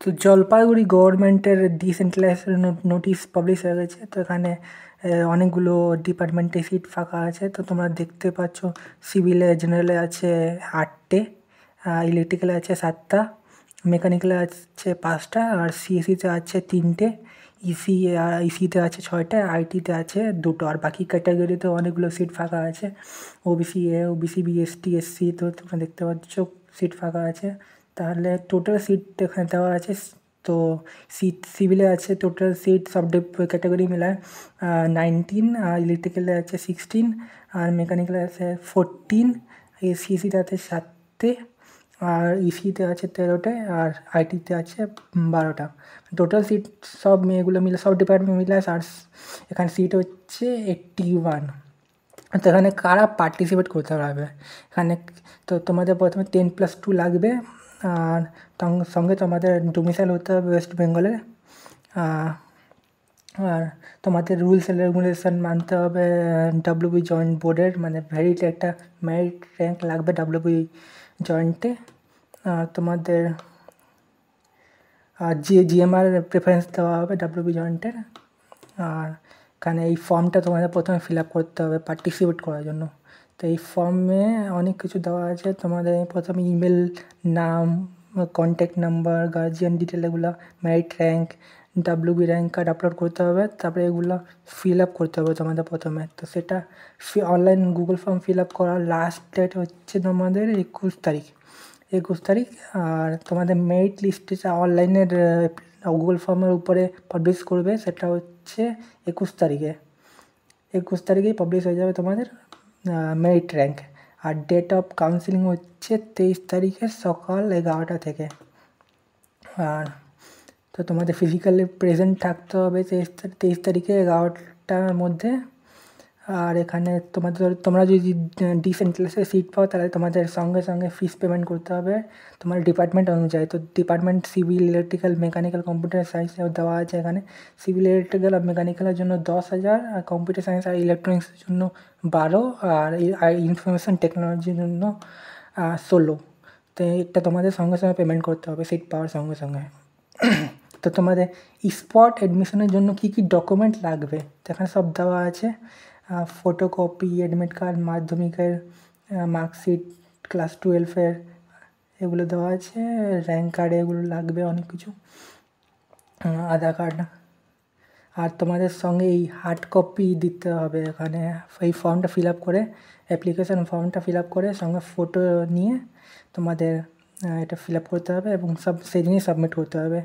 তো জলপাইগুড়ি গভর্নমেন্টের decentralisation notice publish হয়ে গেছে। তো এখানে অনেকগুলো ডিপার্টমেন্টে সিট ফাঁকা আছে। তো তোমরা দেখতে পাচ্ছ সিভিলে জেনারেলে আছে 8টে, ইলেকট্রিক্যালে আছে 7টা, মেকানিক্যালে আছে 5টা, আর সিএসসিতে আছে 3টে, ইসিতে আছে 6টে, আইটিতে আছে 2টো, আর বাকি ক্যাটাগরিতে অনেকগুলো সিট ফাঁকা আছে। OBC A, OBC B, ST, SC, তো তোমরা দেখতে পাচ্ছ সিট ফাঁকা আছে। তাহলে টোটাল সিট এখানে দেওয়া আছে। তো সিভিলে আছে টোটাল সিট সব ক্যাটাগরি মিলায় 19, ইলেকট্রিক্যালে আছে 16, আর মেকানিক্যালে আছে 14, সিএসসিতে আছে 7টে, আর ইসিতে আছে 13টে, আর আইটিতে আছে 12টা। টোটাল সিট সব এগুলো মিলে সব ডিপার্টমেন্ট মিলে আর এখানে সিট হচ্ছে 81। তো এখানে কারা পার্টিসিপেট করতে পারবে এখানে? তো তোমাদের প্রথমে 10+2 লাগবে, আর সঙ্গে তোমাদের ডোমিসাইল হতে হবে ওয়েস্ট বেঙ্গলে, আর তোমাদের রুলস অ্যান্ড রেগুলেশন মানতে হবে ডাব্লিউবি জয়েন্ট বোর্ডের, মানে মেরিট একটা মেরিট র্যাঙ্ক লাগবে ডাব্লিউবি জয়েন্টে। আর তোমাদের জিএমআর প্রেফারেন্স দেওয়া হবে ডাব্লিউবি জয়েন্টের। আর এখানে এই ফর্মটা তোমাদের প্রথমে ফিল আপ করতে হবে পার্টিসিপেট করার জন্য। তো এই ফর্মে অনেক কিছু দেওয়া আছে। তোমাদের প্রথমে ইমেল, নাম, কন্ট্যাক্ট নাম্বার, গার্জিয়ান ডিটেল, এগুলো, merit rank, WB rank card upload করতে হবে। তারপরে এগুলো ফিল আপ করতে হবে তোমাদের প্রথমে। তো সেটা online Google form fill up করার লাস্ট ডেট হচ্ছে তোমাদের 21 তারিখ। আর তোমাদের মেরিট লিস্টে যা অনলাইনের গুগল ফর্মের উপরে পাবলিশ করবে সেটা হচ্ছে 21 তারিখে। 21 তারিখেই পাবলিশ হয়ে যাবে তোমাদের মেরিট র্যাঙ্ক। আর ডেট অফ কাউন্সিলিং হচ্ছে 23 তারিখে সকাল 11টা থেকে। আর তো তোমাদের ফিজিক্যালি প্রেজেন্ট থাকতে হবে 23 তারিখে 11টার মধ্যে। আর এখানে তোমরা যদি ডিসেন্ট্রালাইজে সিট পাও তাহলে তোমাদের সঙ্গে সঙ্গে ফিস পেমেন্ট করতে হবে তোমার ডিপার্টমেন্ট অনুযায়ী। তো department civil, electrical, mechanical, computer science দেওয়া আছে এখানে। সিভিল, ইলেকট্রিক্যাল আর মেকানিক্যালের জন্য 10,000, আর কম্পিউটার সায়েন্স আর ইলেকট্রনিক্সের জন্য 12, আর ইনফরমেশন টেকনোলজির জন্য 16। তো এটা তোমাদের সঙ্গে সঙ্গে পেমেন্ট করতে হবে সিট পাওয়ার সঙ্গে সঙ্গে। তো তোমাদের স্পট অ্যাডমিশনের জন্য কী কী ডকুমেন্ট লাগবে এখানে সব দেওয়া আছে। ফটোকপি, অ্যাডমিট কার্ড, মাধ্যমিকের মার্কশিট, ক্লাস 12-এর, এগুলো দেওয়া আছে। র্যাঙ্ক কার্ড, এগুলো লাগবে অনেক কিছু, আধার কার্ড। আর তোমাদের সঙ্গে এই হার্ড কপি দিতে হবে এখানে। এই ফর্মটা ফিল আপ করে, অ্যাপ্লিকেশান ফর্মটা ফিল আপ করে সঙ্গে ফটো নিয়ে তোমাদের এটা ফিল আপ করতে হবে এবং সেদিনই সাবমিট করতে হবে।